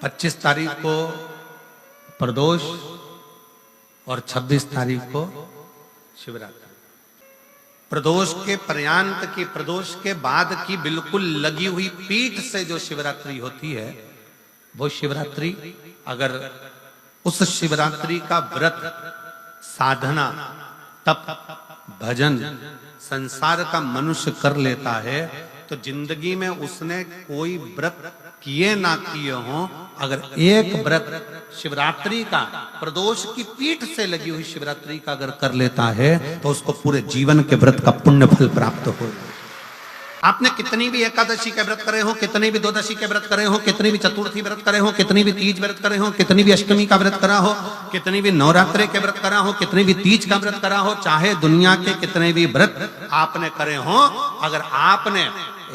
25 तारीख को प्रदोष और 26 तारीख को शिवरात्रि। प्रदोष के पर्यांत की, प्रदोष के बाद की बिल्कुल लगी हुई पीठ से जो शिवरात्रि होती है, वो शिवरात्रि अगर उस शिवरात्रि का व्रत, साधना, तप, भजन, संसार का मनुष्य कर लेता है तो जिंदगी में उसने कोई व्रत किए ना किए हो, अगर एक व्रत शिवरात्रि का, प्रदोष की पीठ से लगी हुई शिवरात्रि का अगर कर लेता है तो उसको पूरे जीवन के व्रत का पुण्य फल प्राप्त हो। आपने कितनी भी एकादशी के व्रत करे हो, कितनी भी द्वादशी के व्रत करे हो, कितनी भी चतुर्थी व्रत करे हो, कितनी भी तीज व्रत करे हो, कितनी भी अष्टमी का व्रत करा हो, कितनी भी नवरात्रे के व्रत करा हो, कितनी भी तीज का व्रत करा हो, चाहे दुनिया के कितने भी व्रत आपने करे हो, अगर आपने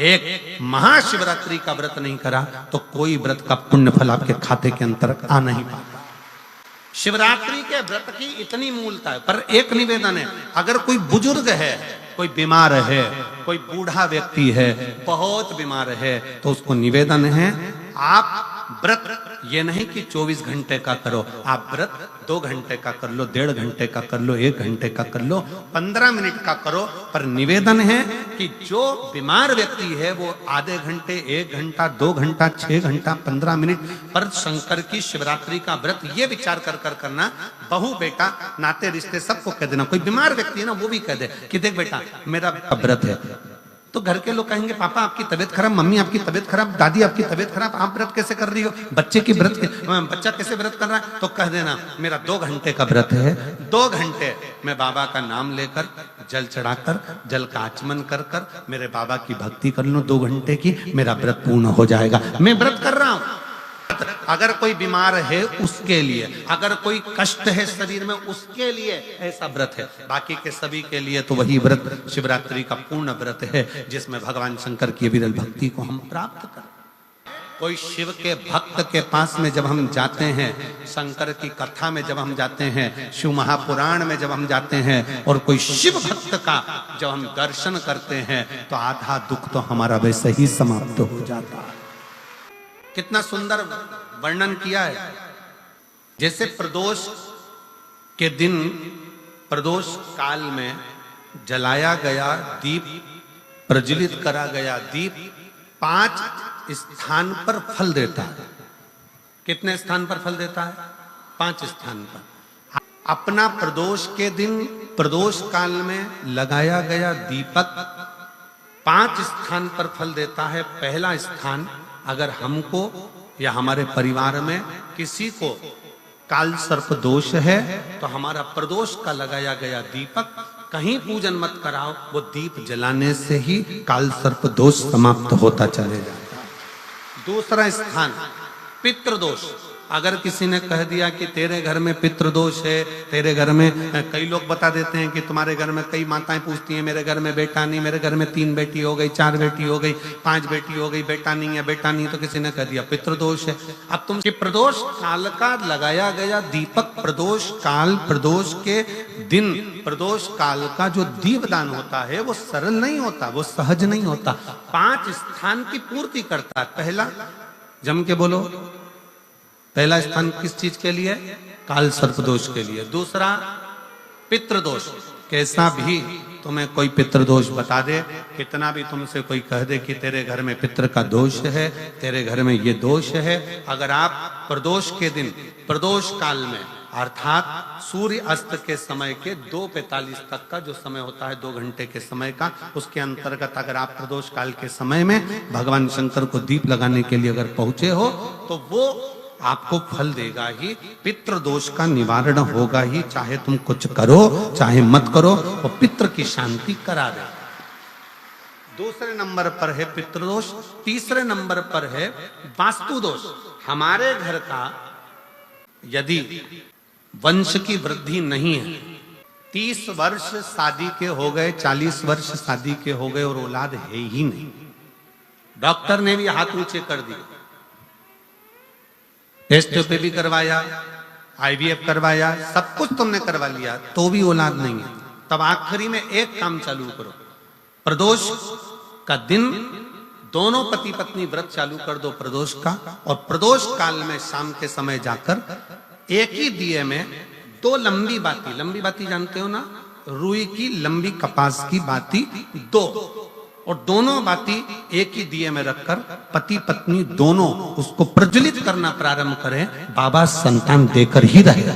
एक महाशिवरात्रि का व्रत नहीं करा तो कोई व्रत का पुण्य फल आपके खाते के अंतर्गत आ नहीं पाता। शिवरात्रि के व्रत की इतनी मूलता है। पर एक निवेदन है, अगर कोई बुजुर्ग है, कोई बीमार है, कोई बूढ़ा व्यक्ति है, बहुत बीमार है, तो उसको निवेदन है आप व्रत ये नहीं कि 24 घंटे का करो, आप व्रत 2 घंटे का कर लो, 1.5 घंटे का कर लो, 1 घंटे का कर लो, 15 मिनट का करो। पर निवेदन है कि जो बीमार व्यक्ति है वो आधे घंटे, 1 घंटा, 2 घंटा, 6 घंटा, 15 मिनट पर शंकर की शिवरात्रि का व्रत ये विचार कर करना, बहू बेटा नाते रिश्ते सबको कह देना। कोई बीमार व्यक्ति है ना, वो भी कह दे कि देख बेटा मेरा व्रत है, तो घर के लोग कहेंगे पापा आपकी तबीयत खराब, मम्मी आपकी तबीयत खराब, दादी आपकी तबीयत खराब, आप व्रत कैसे कर रही हो, बच्चे की व्रत, बच्चा कैसे व्रत कर रहा है, तो कह देना मेरा 2 घंटे का व्रत है, 2 घंटे मैं बाबा का नाम लेकर, जल चढ़ाकर, जल का आचमन कर कर मेरे बाबा की भक्ति कर लूं 2 घंटे की, मेरा व्रत पूर्ण हो जाएगा। मैं व्रत कर रहा हूं। अगर कोई बीमार है उसके लिए, अगर कोई कष्ट है शरीर में उसके लिए ऐसा व्रत है। बाकी के सभी के लिए तो वही व्रत शिवरात्रि का पूर्ण व्रत है जिसमें भगवान शंकर की विरल भक्ति को हम प्राप्त करें। कोई शिव के भक्त के पास में जब हम जाते हैं, शंकर की कथा में जब हम जाते हैं, शिव महापुराण में जब हम जाते हैं और कोई शिव भक्त का जब हम दर्शन करते हैं तो आधा दुख तो हमारा वैसे ही समाप्त हो जाता है। कितना सुंदर वर्णन किया है। जैसे प्रदोष के दिन, प्रदोष काल में जलाया गया दीप, प्रज्वलित करा गया दीप 5 स्थान पर फल देता है। कितने स्थान पर फल देता है? 5 स्थान पर। अपना प्रदोष के दिन, प्रदोष काल में लगाया गया दीपक 5 स्थान पर फल देता है। पहला स्थान, अगर हमको या हमारे परिवार में किसी को काल सर्प दोष है तो हमारा प्रदोष का लगाया गया दीपक कहीं पूजन मत कराओ, वो दीप जलाने से ही काल सर्प दोष समाप्त होता चले जाता है। दूसरा स्थान, पितृदोष। अगर किसी ने कह दिया कि तेरे घर में पितृदोष है, तेरे घर में, कई लोग बता देते हैं कि तुम्हारे घर में कई माताएं पूछती हैं मेरे घर में बेटा नहीं, मेरे घर में 3 बेटी हो गई, 4 बेटी हो गई, 5 बेटी हो गई, बेटा नहीं है, बेटा नहीं, तो किसी ने कह दिया पितृदोष है। अब तुम प्रदोष काल का लगाया गया दीपक, प्रदोष काल, प्रदोष के दिन, प्रदोष काल का जो दीपदान होता है वो सरल नहीं होता, वो सहज नहीं होता। 5 स्थान की पूर्ति करता है। पहला, जम के बोलो, पहला स्थान किस चीज के लिए? काल सर्पदोष के लिए। दूसरा, पितृदोष। कैसा भी तुम्हें कोई पितृदोष बता दे, कितना भी तुमसे कोई कह दे कि तेरे घर में पितृ का दोष है, तेरे घर में ये दोष है, अगर आप प्रदोष के दिन, प्रदोष काल में अर्थात सूर्य अस्त के समय के 2:45 तक का जो समय होता है, 2 घंटे के समय का, उसके अंतर्गत अगर आप प्रदोष काल के समय में भगवान शंकर को दीप लगाने के लिए अगर पहुंचे हो तो वो आपको फल देगा ही, पितृदोष का निवारण होगा ही। चाहे तुम कुछ करो चाहे मत करो, वो पितृ की शांति करा दे। दूसरे नंबर पर है पितृदोष। तीसरे नंबर पर है वास्तु दोष। हमारे घर का यदि वंश की वृद्धि नहीं है, 30 वर्ष शादी के हो गए, 40 वर्ष शादी के हो गए और औलाद है ही नहीं, डॉक्टर ने भी हाथ ऊंचे कर दिए, टेस्ट पे भी करवाया, IVF करवाया, सब कुछ तुमने करवा लिया, तो भी औलाद नहीं है, तब आखिरी में एक काम चालू करो। प्रदोष का दिन दोनों पति पत्नी व्रत चालू कर दो प्रदोष का, और प्रदोष काल में शाम के समय जाकर एक ही दिए में 2 लंबी बाती जानते हो ना, रुई की लंबी कपास की बाती 2, और दोनों बाती एक ही दिए में रखकर पति पत्नी दोनों उसको प्रज्वलित करना प्रारंभ करें, बाबा संतान देकर ही रहेगा।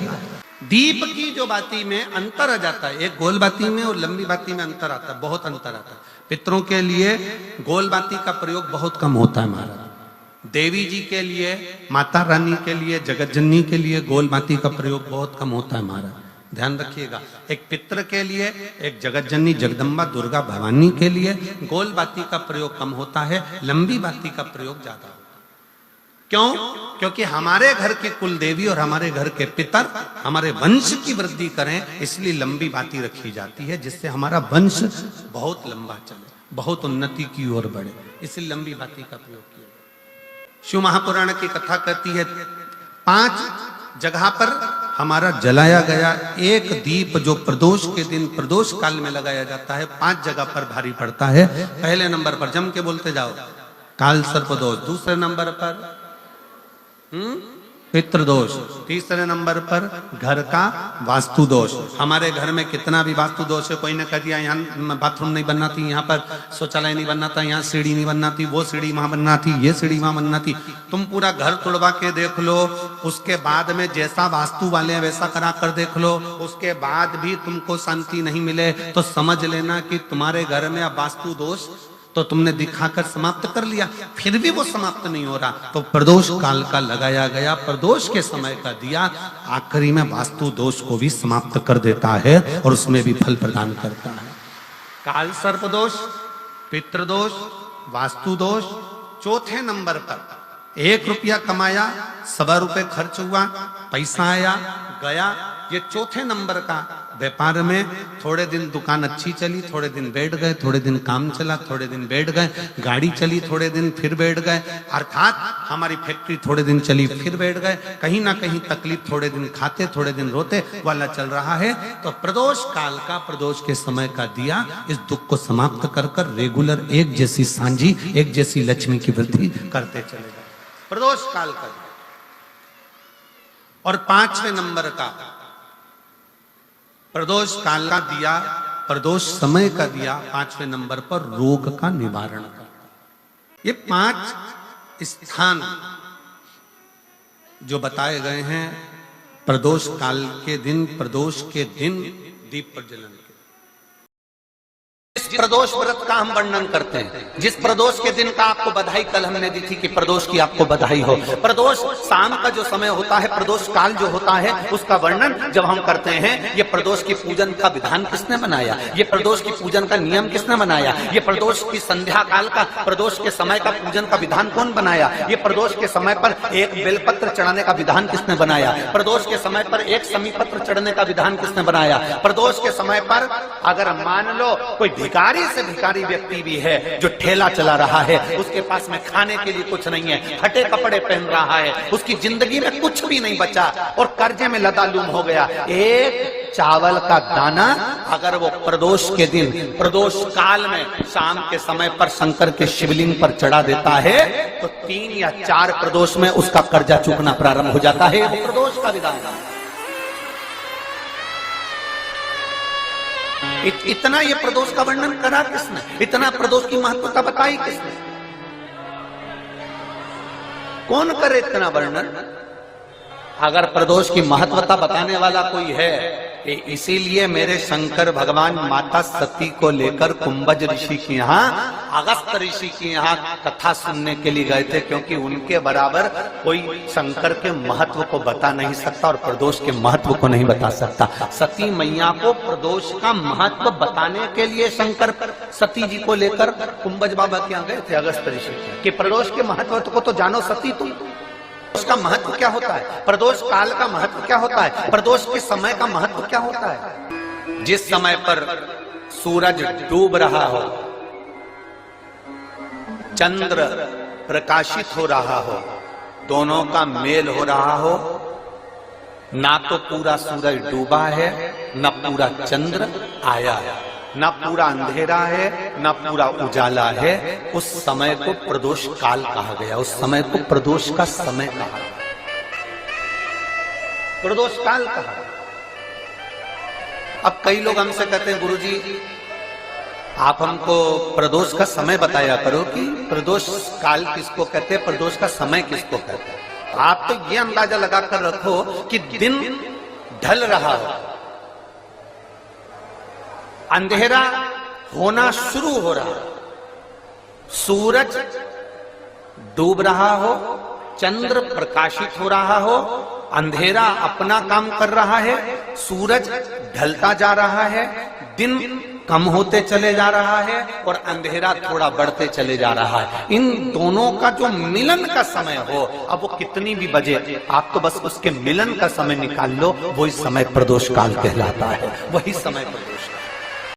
दीप की जो बाती में अंतर आ जाता है, एक गोल बाती में और लंबी बाती में अंतर आता है, बहुत अंतर आता है। पितरों के लिए गोल बाती का प्रयोग बहुत कम होता है महाराज। देवी जी के लिए, माता रानी के लिए, जगत जननी के लिए गोल बाती का प्रयोग बहुत कम होता है महाराज, ध्यान रखिएगा। एक पितर के लिए, एक जगत जननी जगदम्बा दुर्गा भवानी के लिए गोल बाती का प्रयोग कम होता है, लंबी बाती का प्रयोग ज्यादा होता है। क्यों? क्योंकि हमारे घर की कुल देवी और हमारे घर के पितर हमारे वंश की वृद्धि करें, इसलिए लंबी बाती रखी जाती है, जिससे हमारा वंश बहुत लंबा चले, बहुत उन्नति की ओर बढ़े, इसलिए लंबी बाती का प्रयोग किया। शिव महापुराण की कथा कहती है 5 जगह पर हमारा जलाया गया एक दीप जो प्रदोष के दिन प्रदोष काल में लगाया जाता है, 5 जगह पर भारी पड़ता है। पहले नंबर पर जम के बोलते जाओ, काल सर्प दोष। दूसरे नंबर पर पितृदोष। तीसरे नंबर पर घर का वास्तु दोष। हमारे घर में कितना भी वास्तु दोष है, कोई ने कह दिया यहाँ बाथरूम नहीं बनना थी, यहाँ पर शौचालय नहीं बनना था, यहाँ सीढ़ी नहीं बनना थी, वो सीढ़ी वहां बनना थी, ये सीढ़ी वहां बनना थी। तुम पूरा घर तोड़वा के देख लो, उसके बाद में जैसा वास्तु वाले हैं वैसा करा कर देख लो, उसके बाद भी तुमको शांति नहीं मिले तो समझ लेना कि तुम्हारे घर में अब वास्तु दोष तो तुमने दिखाकर समाप्त कर लिया, फिर भी वो समाप्त नहीं हो रहा, तो प्रदोष काल का लगाया गया प्रदोष के समय का दिया आखिरी में वास्तु दोष को भी समाप्त कर देता है और उसमें भी फल प्रदान करता है। काल सर्प दोष, पितृदोष, वास्तु दोष। चौथे नंबर पर 1 रुपया कमाया, 1.25 रुपये खर्च हुआ, पैसा आया गया। ये चौथे नंबर का व्यापार में थोड़े दिन दुकान अच्छी चली, थोड़े दिन बैठ गए, थोड़े दिन काम चला, थोड़े दिन बैठ गए, गाड़ी चली थोड़े दिन फिर बैठ गए, अर्थात हमारी फैक्ट्री थोड़े दिन चली फिर बैठ गए, कहीं ना कहीं तकलीफ, थोड़े दिन खाते थोड़े दिन रोते वाला चल रहा है। तो प्रदोष काल का, प्रदोष के समय का दिया इस दुख को समाप्त कर कर रेगुलर एक जैसी सांझी, एक जैसी लक्ष्मी की वृद्धि करते चले गए, प्रदोष काल का। और 5वें नंबर का प्रदोष काल का दिया, प्रदोष समय का दिया 5वें नंबर पर रोग का निवारण का। ये 5 स्थान जो बताए गए हैं प्रदोष काल के दिन, प्रदोष के दिन दीप प्रज्वलन के। प्रदोष व्रत का हम वर्णन करते हैं, जिस प्रदोष के दिन का आपको बधाई कल हमने दी थी कि प्रदोष की आपको बधाई हो। प्रदोष शाम का जो समय होता है, प्रदोष काल जो होता है, उसका वर्णन जब हम करते हैं, ये प्रदोष की पूजन का विधान किसने बनाया, ये प्रदोष की पूजन का नियम किसने बनाया, ये प्रदोष की संध्या काल का, प्रदोष के समय का पूजन का विधान कौन बनाया, ये प्रदोष के समय पर एक बेलपत्र चढ़ाने का विधान किसने बनाया, प्रदोष के समय पर एक समीपत्र चढ़ने का विधान किसने बनाया। प्रदोष के समय पर अगर मान लो कोई भिखारी से भिखारी व्यक्ति भी है जो ठेला चला रहा है, उसके पास में खाने के लिए कुछ नहीं है, फटे कपड़े पहन रहा है, उसकी जिंदगी में कुछ भी नहीं बचा और कर्जे में लदालूम हो गया, एक चावल का दाना अगर वो प्रदोष के दिन, प्रदोष काल में शाम के समय पर शंकर के शिवलिंग पर चढ़ा देता है तो 3 या 4 प्रदोष में उसका कर्जा चूकना प्रारंभ हो जाता है। प्रदोष का विधान इतना ये प्रदोष का वर्णन करा किसने, इतना प्रदोष की महत्वता बताई किसने, कौन करे इतना वर्णन। अगर प्रदोष की महत्वता बताने वाला कोई है, इसीलिए मेरे शंकर भगवान माता सती को लेकर कुंभज ऋषि के यहाँ, अगस्त ऋषि के यहाँ कथा सुनने के लिए गए थे, क्योंकि उनके बराबर कोई शंकर के महत्व को बता नहीं सकता और प्रदोष के महत्व को नहीं बता सकता। सती मैया को प्रदोष का महत्व बताने के लिए शंकर सती जी को लेकर कुंभज बाबा के यहाँ गए थे, अगस्त ऋषि, कि प्रदोष के महत्व को तो जानो सती तुम, उसका महत्व क्या होता है, प्रदोष काल का महत्व क्या होता है, प्रदोष के समय का महत्व क्या होता है। जिस समय पर सूरज डूब रहा हो, चंद्र प्रकाशित हो रहा हो, दोनों का मेल हो रहा हो, ना तो पूरा सूरज डूबा है, न पूरा चंद्र आया है, न पूरा अंधेरा है, ना पूरा उजाला है, उस समय को प्रदोष काल कहा गया, उस समय को प्रदोष का समय कहा, प्रदोष काल कहा। अब कई लोग हमसे कहते हैं गुरुजी आप हमको प्रदोष का समय बताया करो कि प्रदोष काल किसको कहते हैं, प्रदोष का समय किसको कहते हैं। आप तो ये अंदाजा लगाकर रखो कि दिन ढल रहा हो, अंधेरा होना शुरू हो रहा हो, सूरज डूब रहा हो, चंद्र प्रकाशित हो रहा हो, अंधेरा अपना काम कर रहा है, सूरज ढलता जा रहा है, दिन कम होते चले जा रहा है और अंधेरा थोड़ा बढ़ते चले जा रहा है। इन दोनों का जो मिलन का समय हो, अब वो कितनी भी बजे, आप तो बस उसके मिलन का समय निकाल लो, वही समय प्रदोष काल कहलाता है, वही समय प्रदोष काल।